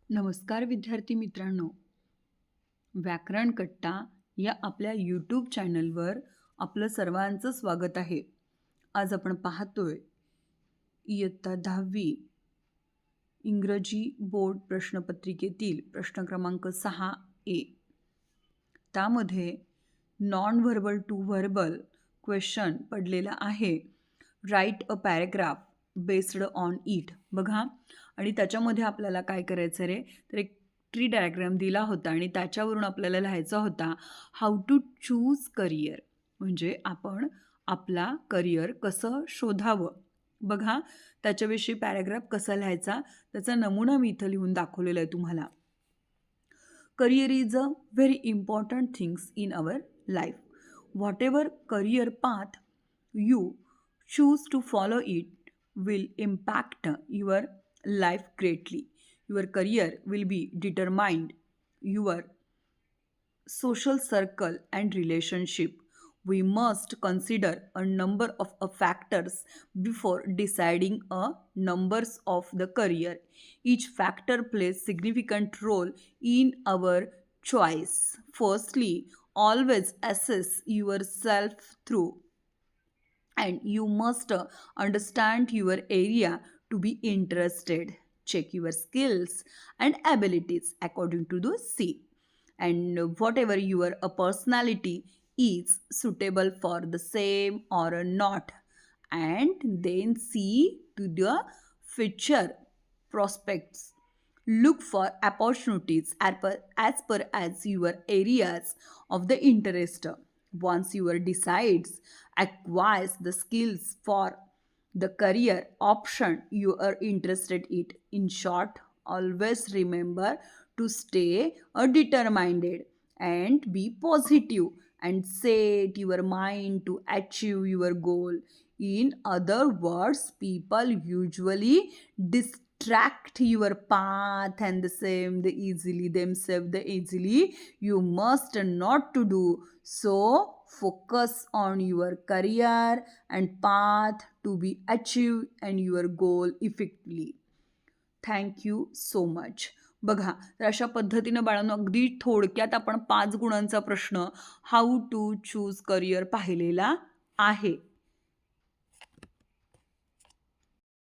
नमस्कार विद्यार्थी मित्रांनो. व्याकरण कट्टा या आपल्या यूट्यूब चॅनलवर आपलं सर्वांचं स्वागत आहे. आज आपण पाहतोय इयत्ता 10वी इंग्रजी बोर्ड प्रश्नपत्रिकेतील प्रश्न क्रमांक 6A. त्यामध्ये non verbal to verbal question पडलेला आहे. Write a paragraph based on it. बघा, आणि त्याच्यामध्ये आपल्याला काय करायचं रे, तर एक ट्री डायग्राम दिला होता आणि त्याच्यावरून आपल्याला लिहायचा होता हाऊ टू चूज करियर, म्हणजे आपण आपला करियर कसं शोधावं. बघा, त्याच्याविषयी पॅरेग्राफ कसा लिहायचा त्याचा नमुना मी इथं लिहून दाखवलेला आहे तुम्हाला. Career is a very important things in our life. Whatever career path you choose to follow, it will impact your life greatly. Your career will be determined your social circle and relationship. We must consider a number of factors before deciding a numbers of the career. Each factor plays significant role in our choice. Firstly, always assess yourself through, and you must understand your area to be interested. Check your skills and abilities according to the C, and whatever your personality is suitable for the same or not, and then see to the future prospects. Look for opportunities as per as your areas of the interest. Once you decides, acquires the skills for the career option you are interested in. In short, always remember to stay determined and be positive and set your mind to achieve your goal. In other words, people usually distract your path and the same the easily themselves the easily. You must not to do so. Focus on your career and path to be achieved and your goal effectively. Thank you so much. बघा, तर अशा पद्धतीनं बाळांनो अगदी थोडक्यात आपण 5 गुणांचा प्रश्न हाऊ टू चूज करियर पाहिलेला आहे.